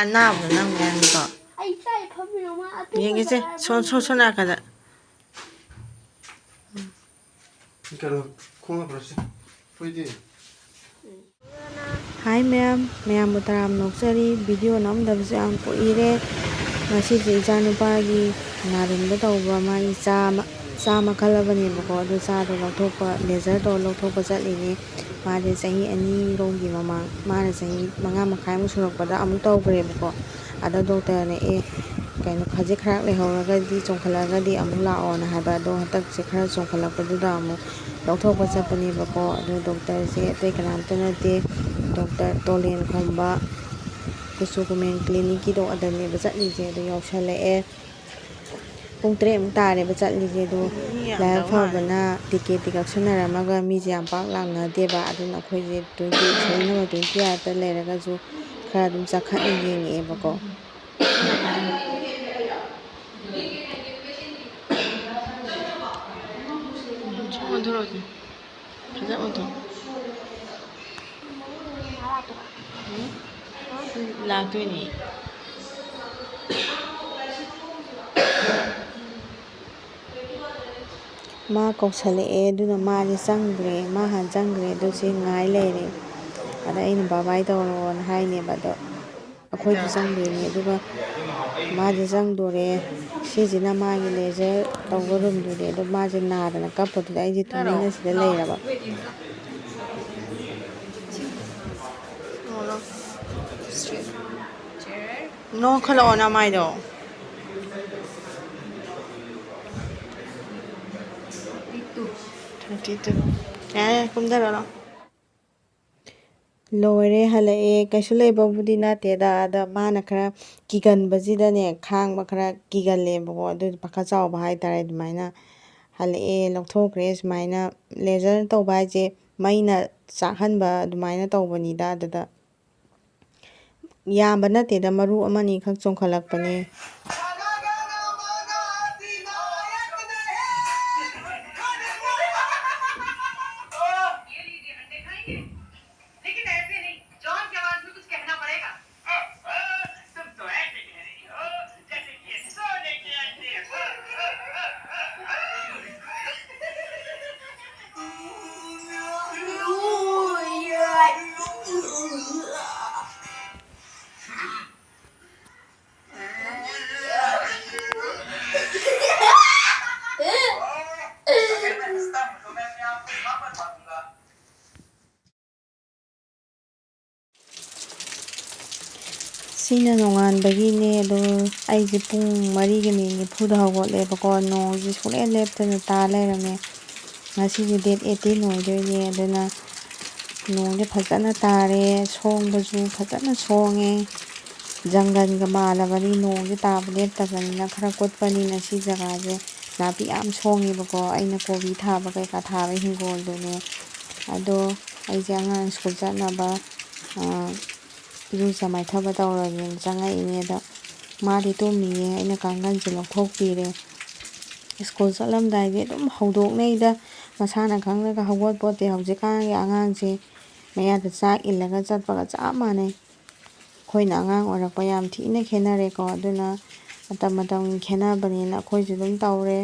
ꯑꯅꯥꯕꯗꯣ ꯅꯪ ꯌꯦꯡꯀꯣ ꯌꯦꯡꯒꯦꯁꯦ ꯁꯣꯟ ꯅꯥꯀꯟꯗ ꯍꯥꯏ ꯃꯌꯥꯝꯕꯨ ꯇꯔꯥꯝ ꯅꯣꯛꯆꯔꯤ ꯚꯤꯗꯤꯑꯣ ꯅꯝꯗꯕꯁꯨ ꯌꯥꯝ ꯀꯨꯏꯔꯦ ꯉꯁꯤꯁꯦ ꯏꯆꯥꯅꯨꯄꯥꯒꯤ ꯅꯥꯔꯨꯟꯗ ꯇꯧꯕ ꯃꯥꯒꯤ ꯆꯥ ꯃꯈꯜꯂꯕꯅꯦꯕꯀꯣ ꯑꯗꯨ ꯆꯥꯗꯣ ꯂꯧꯊꯣꯛꯄ ꯂꯦꯖꯔ ꯇꯧꯔ ꯂꯧꯊꯣꯛꯄ ꯆꯠꯂꯤꯅꯦ ꯃꯥꯁꯦ ꯆꯍꯤ 2ꯔꯣꯝꯒꯤ ꯃꯃꯥꯡ ꯃꯥꯅ ꯆꯍꯤ 5 ꯃꯈꯥꯏꯃꯨꯛ ꯁꯨꯔꯛꯄꯗ ꯑꯃꯨꯛ ꯇꯧꯈ꯭ꯔꯦꯕꯀꯣ ꯑꯗ ꯗꯣꯛꯇꯔꯅ ꯀꯩꯅꯣ ꯈꯖꯤꯛ ꯈꯔ ꯂꯩꯍꯧꯔꯒꯗꯤ ꯆꯣꯡꯈꯠꯂꯒꯗꯤ ꯑꯃꯨꯛ ꯂꯥꯛꯑꯣꯅ ꯍꯥꯏꯕ ꯑꯗꯣ ꯍꯟꯗꯛꯁꯦ ꯈꯔ ꯆꯣꯡꯈꯠꯂꯛꯄꯗꯨꯗ ꯑꯃꯨꯛ ꯂꯧꯊꯣꯛꯄ ꯆꯠꯄꯅꯦꯕꯀꯣ ꯑꯗꯨ ꯗꯣꯛꯇꯔꯁꯦ ꯑꯇꯩ ꯀꯅꯥꯝꯇ ꯅꯠꯇꯦ ꯗꯣꯛꯇꯔ ꯇꯣꯂꯦꯟ ꯈꯣꯝꯕ ꯀꯨꯆꯨ ꯀꯨꯃꯦꯟ ꯀ꯭ꯂꯤꯅꯤꯛꯀꯤꯗꯣ ꯑꯗꯅꯦꯕ ꯆꯠꯂꯤꯁꯦ ꯑꯗꯣ ꯌꯧꯁꯜꯂꯛꯑꯦ ꯄꯨꯡ 3 ꯇꯥꯔꯦꯕ ꯆꯠꯂꯤꯁꯦ ꯑꯗꯣ ꯂꯥꯏꯕꯛ ꯐꯕꯅ ꯇꯤꯀꯦꯠꯇꯤ ꯀꯛꯁꯟꯅꯔꯝꯃꯒ ꯃꯤꯁꯦ ꯌꯥꯝ ꯄꯥꯛ ꯂꯥꯛꯅꯗꯦꯕ ꯑꯗꯨꯅ ꯑꯩꯈꯣꯏꯁꯦ 20 ꯂꯩꯔꯒꯁꯨ ꯈꯔ ꯑꯗꯨꯝ ꯆꯥꯈꯠꯅ ꯌꯦꯡꯉꯛꯑꯦꯕꯀꯣ ꯂꯥꯛꯇꯣꯏꯅꯤ ꯃꯥ ꯀꯧꯁꯜꯂꯛꯑꯦ ꯑꯗꯨꯅ ꯃꯥꯁꯦ ꯆꯪꯗ꯭ꯔꯦ ꯃꯥ ꯍꯥꯟꯅ ꯆꯪꯈ꯭ꯔꯦ ꯑꯗꯨ ꯁꯤ ꯉꯥꯏ ꯂꯩꯔꯦ ꯑꯗ ꯑꯩꯅ ꯕꯥꯏ ꯇꯧꯔꯣꯅ ꯍꯥꯏꯅꯦꯕ ꯑꯗꯣ ꯑꯩꯈꯣꯏꯁꯨ ꯆꯪꯗꯣꯏꯅꯤ ꯑꯗꯨꯒ ꯃꯥꯁꯦ ꯆꯪꯗꯣꯔꯦ ꯁꯤꯁꯤꯅ ꯃꯥꯒꯤ ꯂꯦꯖꯔ ꯇꯧꯕ ꯔꯨꯝꯗꯨꯅꯦ ꯑꯗꯣ ꯃꯥꯁꯦ ꯅꯥꯗꯅ ꯀꯞꯄꯗꯨꯗ ꯑꯩꯁꯦ ꯇꯨꯃꯤꯟꯅ ꯁꯤꯗ ꯂꯩꯔꯕ ꯅꯣꯡꯈꯠꯂꯛꯑꯣ ꯅꯃꯥꯏꯗꯣ ꯌꯥꯔꯦ ꯀꯨꯝꯊꯔꯣ ꯂꯣꯏꯔꯦ ꯍꯜꯂꯛꯑꯦ ꯀꯩꯁꯨ ꯂꯩꯕꯕꯨꯗꯤ ꯅꯠꯇꯦꯗ ꯑꯗ ꯃꯥꯅ ꯈꯔ ꯀꯤꯒꯟꯕꯁꯤꯗꯅꯦ ꯈꯥꯡꯕ ꯈꯔ ꯀꯤꯒꯜꯂꯦꯕꯀꯣ ꯑꯗꯨ ꯄꯥꯈꯠ ꯆꯥꯎꯕ ꯍꯥꯏꯇꯥꯔꯦ ꯑꯗꯨꯃꯥꯏꯅ ꯍꯜꯂꯛꯑꯦ ꯂꯧꯊꯣꯛꯈ꯭ꯔꯦ ꯁꯨꯃꯥꯏꯅ ꯂꯦꯖꯔ ꯇꯧꯕ ꯍꯥꯏꯁꯦ ꯃꯩꯅ ꯆꯥꯛꯍꯟꯕ ꯑꯗꯨꯃꯥꯏꯅ ꯇꯧꯕꯅꯤꯗ ꯑꯗꯨꯗ ꯌꯥꯝꯕ ꯅꯠꯇꯦꯗ ꯃꯔꯨ ꯑꯃꯅꯤꯈꯛ ꯆꯣꯡꯈꯠꯂꯛꯄꯅꯦ ꯁꯤꯅ ꯅꯣꯡꯉꯥꯟꯕꯒꯤꯅꯦ ꯑꯗꯣ ꯑꯩꯁꯦ ꯄꯨꯡ 4:40 ꯍꯧꯒꯠꯂꯦꯕꯀꯣ ꯅꯣꯡꯁꯦ ꯁꯨꯡꯂꯦꯞ ꯂꯦꯞꯇꯅ ꯇꯥ ꯂꯩꯔꯝꯃꯦ ꯉꯁꯤꯁꯦ ꯗꯦꯠ 18 ꯑꯣꯏꯗꯣꯏꯅꯦ ꯑꯗꯨꯅ ꯅꯣꯡꯁꯦ ꯐꯖꯅ ꯇꯥꯔꯦ ꯁꯣꯡꯕꯁꯨ ꯐꯖꯅ ꯁꯣꯡꯉꯦ ꯖꯪꯒꯜꯒ ꯃꯥꯜꯂꯕꯅꯤ ꯅꯣꯡꯁꯦ ꯇꯥꯕ ꯂꯦꯞꯇꯕꯅꯤꯅ ꯈꯔ ꯀꯨꯠꯄꯅꯤꯅ ꯁꯤ ꯖꯒꯥꯁꯦ ꯅꯥꯄꯤ ꯌꯥꯝ ꯁꯣꯡꯉꯦꯕꯀꯣ ꯑꯩꯅ ꯀꯣꯕꯤ ꯊꯥꯕ ꯀꯩꯀꯥ ꯊꯥꯕ ꯍꯤꯡꯒꯣꯜꯗꯨꯅꯦ ꯑꯗꯣ ꯑꯩꯁꯦ ꯑꯉꯥꯡ ꯁ꯭ꯀꯨꯜ ꯆꯠꯅꯕ ꯏꯔꯨꯖ ꯃꯥꯏꯊꯕ ꯇꯧꯔꯒꯦꯅ ꯆꯪꯉꯛꯏꯅꯦ ꯑꯗ ꯃꯥꯗꯤ ꯇꯨꯝꯃꯤꯌꯦ ꯑꯩꯅ ꯀꯥꯡꯒꯟꯁꯦ ꯂꯧꯊꯣꯛꯄꯤꯔꯦ ꯁ꯭ꯀꯨꯜ ꯆꯠꯂꯝꯗꯥꯏꯗꯤ ꯑꯗꯨꯝ ꯍꯧꯗꯣꯛꯅꯩꯗ ꯃꯁꯥꯅ ꯈꯪꯅꯒ ꯍꯧꯒꯠꯄꯣꯠꯇꯦ ꯍꯧꯖꯤꯛꯀꯥꯟꯒꯤ ꯑꯉꯥꯡꯁꯦ ꯃꯌꯥꯗ ꯆꯥꯛ ꯏꯜꯂꯒ ꯆꯠꯄꯒ ꯆꯞ ꯃꯥꯟꯅꯩ ꯑꯩꯈꯣꯏꯅ ꯑꯉꯥꯡ ꯑꯣꯏꯔꯛꯄ ꯌꯥꯝ ꯊꯤꯅ ꯈꯦꯠꯅꯔꯦꯀꯣ ꯑꯗꯨꯅ ꯃꯇꯝꯒꯤ ꯈꯦꯠꯅꯕꯅꯤꯅ ꯑꯩꯈꯣꯏꯁꯨ ꯑꯗꯨꯝ ꯇꯧꯔꯦ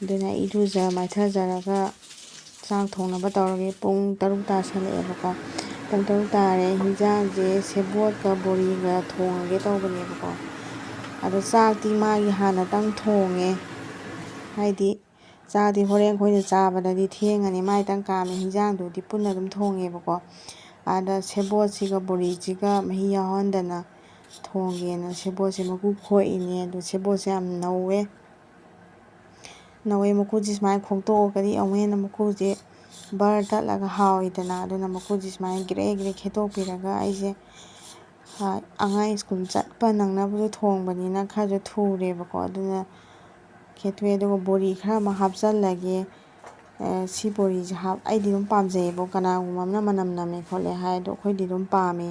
ꯑꯗꯨꯅ ꯏꯔꯨꯖ ꯃꯥꯏꯊꯖꯔꯒ ꯆꯥꯛ ꯊꯣꯡꯅꯕ ꯇꯧꯔꯒꯦ ꯄꯨꯡ 6 ꯇꯥꯁꯜꯂꯛꯑꯦꯕꯀꯣ ꯄꯨꯡ 6 ꯇꯥꯔꯦ ꯍꯤꯟꯖꯥꯡꯁꯦ ꯁꯦꯕꯣꯠꯀ ꯕꯣꯔꯤꯒ ꯊꯣꯡꯉꯒꯦ ꯇꯧꯕꯅꯦꯕꯀꯣ ꯑꯗꯣ ꯆꯥꯛꯇꯤ ꯃꯥꯒꯤ ꯍꯥꯟꯅꯇꯪ ꯊꯣꯡꯉꯦ ꯍꯥꯏꯗꯤ ꯆꯥꯛꯇꯤ ꯍꯣꯔꯦꯟ ꯑꯩꯈꯣꯏꯅ ꯆꯥꯕꯗꯗꯤ ꯊꯦꯡꯉꯅꯤ ꯃꯥꯏꯇꯪ ꯀꯥꯝꯃꯦ ꯍꯤꯟꯖꯥꯡꯗꯨꯗꯤ ꯄꯨꯟꯅ ꯑꯗꯨꯝ ꯊꯣꯡꯉꯦꯕꯀꯣ ꯑꯗ ꯁꯦꯕꯣꯠꯁꯤꯒ ꯕꯣꯔꯤꯁꯤꯒ ꯃꯍꯤ ꯌꯥꯎꯍꯟꯗꯅ ꯊꯣꯡꯒꯦꯅ ꯁꯦꯕꯣꯠꯁꯦ ꯃꯀꯨ ꯈꯣꯛꯏꯅꯦ ꯑꯗꯣ ꯁꯦꯕꯣꯠꯁꯦ ꯌꯥꯝ ꯅꯧꯋꯦ ꯃꯀꯨꯁꯦ ꯁꯨꯃꯥꯏꯅ ꯈꯣꯛꯇꯣꯛꯑꯒꯗꯤ ꯑꯃꯨꯛ ꯍꯦꯟꯅ ꯃꯀꯨꯁꯦ ꯕꯔ ꯇꯠꯂꯒ ꯍꯥꯎꯏꯗꯅ ꯑꯗꯨꯅ ꯃꯀꯨꯁꯦ ꯁꯨꯃꯥꯏꯅ ꯒ꯭ꯔꯦ ꯈꯦꯠꯇꯣꯛꯄꯤꯔꯒ ꯑꯩꯁꯦ ꯑꯉꯥꯡ ꯁ꯭ꯀꯨꯜ ꯆꯠꯄ ꯅꯪꯅꯕꯁꯨ ꯊꯣꯡꯕꯅꯤꯅ ꯈꯔꯁꯨ ꯊꯨꯔꯦꯕꯀꯣ ꯑꯗꯨꯅ ꯈꯦꯠꯇꯣꯛꯑꯦ ꯑꯗꯨꯒ ꯕꯣꯔꯤ ꯈꯔ ꯑꯃ ꯍꯥꯞꯆꯜꯂꯒꯦ ꯁꯤ ꯕꯣꯔꯤꯁꯦ ꯑꯩꯗꯤ ꯑꯗꯨم ꯄꯥꯝꯖꯩꯌꯦꯕ ꯀꯅꯥꯒꯨꯝꯕ ꯑꯃꯅ ꯃꯅꯝ ꯅꯝꯃꯦ ꯈꯣꯠꯂꯦ ꯍꯥꯏ ꯑꯗꯣ ꯑꯩꯈꯣꯏꯗꯤ ꯑꯗꯨꯝ ꯄꯥꯝꯃꯦ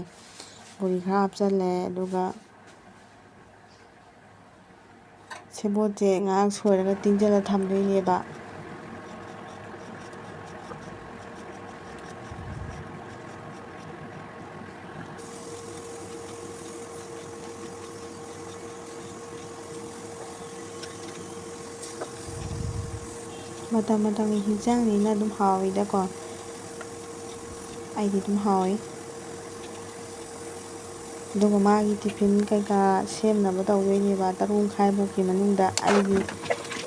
ꯕꯣꯔꯤ ꯈꯔ ꯍꯥꯞꯆꯜꯂꯦ ꯑꯗꯨꯒ ꯁꯦꯕꯣꯠꯁꯦ ꯉꯥꯏꯍꯥꯛ ꯁꯣꯏꯔꯒ ꯇꯤꯡꯁꯤꯜꯂ ꯊꯝꯗꯣꯏꯅꯦꯕ Mata matang hijang ni na dum hawi da ko. Ai di dum hawi. Duga magi tiffin kayka semnaba tawdoineba 3:30 fauki manungda aigi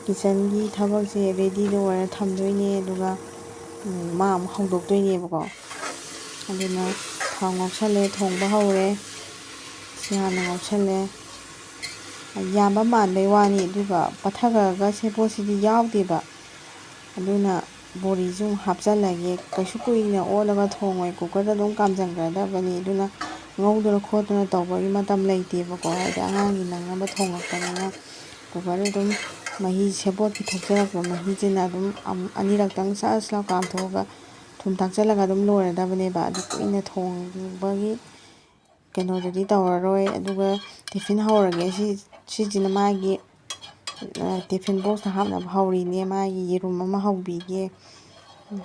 kitchen gi thabakse ready da oira thamdoine duga ma am hawdokdoineba ko aduna thau ngawsale thongba hawre sihana ngawsale yamba manbai wani duga pathagaga se posidi yawdeba aduna bori jung hapjalage kaisu kuina olaga thongoi cooker da dum kamjangradabani aduna ngawduna khotuna tawbagi matam leiteba ko haida angangi nangnaba thongakpanina cooker dum mahi sebot ki thokjarakpa mahi jina dum aniraktang sasla kamthoga thum thakjalaga dum loiradabaneba adu kuina thongbagi keno dadi tawraroi aduga tiffin hawrage sijina magi tiffin box ta hapnaba hawrine magi yerum ama hawbige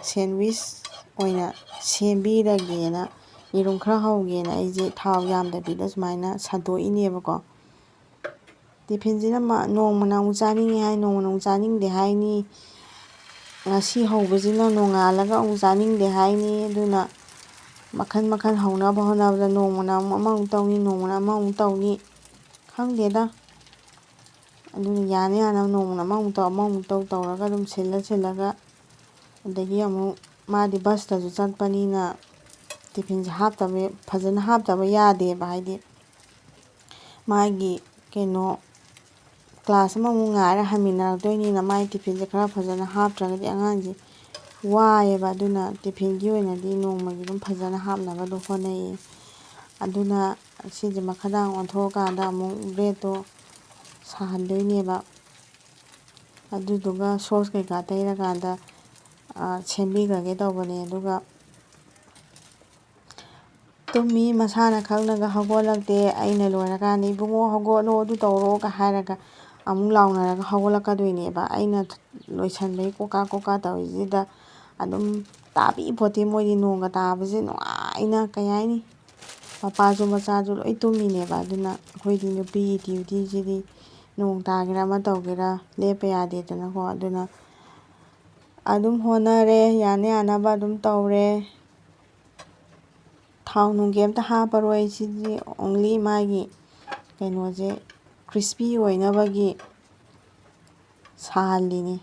sandwich oina sembiragena yerum khara hawgena aije thau yamdabida sumaina sadoineba ko tiffin jina nongmana amu chaningi hai nongmana amu chaningde haini ngasi hawbajina nongalaga amu chaningde haini aduna makhan makhan hawnaba honabada nongmana ama tawni nongmana ama tawni khangdeda aduna yana yana nongmana ama taw tawraga dum sillaga adagi amu madi bus ta ju chatpanina tiffin haptaba fajana haptaba yadeba haidi magi keno class ama ngaira haminarakdoinina mai tiffin khara fajana haptragadi angangji waayeba aduna tiffin gi oinadi nongmagi dum fajana hapnaba do honai aduna siji makhadang onthokanda amu bread to sahandoineba aduduga sauce kaika tairakanda sembigrage tawbane aduga tumi masana khaknaga hawgolakte aina loirakanda ibungo hawgolo adu tawro ka hairaga amu launaraga hawgolakadoineba aina loisanbai koka tawizida adum tabipote moidi nongga tabase nungaina kayhaini mapaju machaju loi tumineba aduna akhoi nupigi duty sidi nong tagera ama tawgera lepa yadedana ko aduna adum honare yana yanaba adum tawre thau nung kemta haparoi sidi only magi kenoje crispy oinabagi sahalline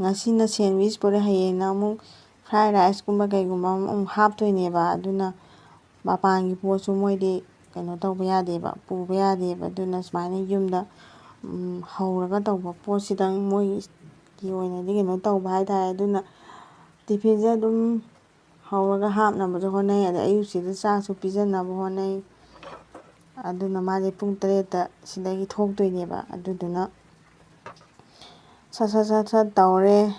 ngasina sandwich pore hayena amu fried rice kumba kaigumba amu haptoineba aduna mapangi pochu moidi keno tawba yadeba puba yadeba aduna sumaina yumda hawraga tawba potsidang moi ki oinadi keno tawba haitare aduna tiffin je dum hawraga hapnabaju honai ada ayuksida chaksu pijanaba honai aduna maje pung 3 da sidagi thokdoineba aduduna sat tawre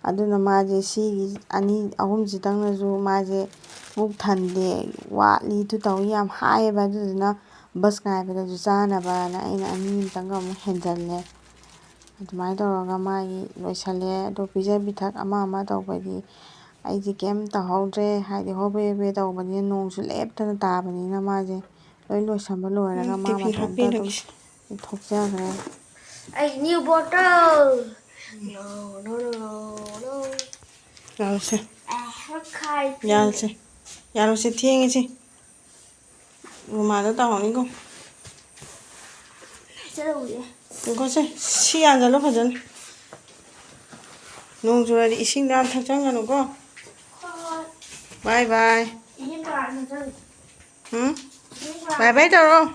aduna maje sigi ani ahum jitangnazu maje puk thande watli tu tawi yam haayeba aduduna bus ngaibadaju chanabana aina ani tanga amu henjalle adumai tawraga magi loisale ado pija bithak ama tawbadi aiji kem tahawdre haidi hobe tawbani nongsu leptana tabanina maje loi loisanba loiraga ma mathanta dum thokjagre ai new bottle no yalse yalse thiengise rumada tahawni ko ko se si anjalo fajana nong churadi ising dam thakjanganu ko bye bye bye bye tawro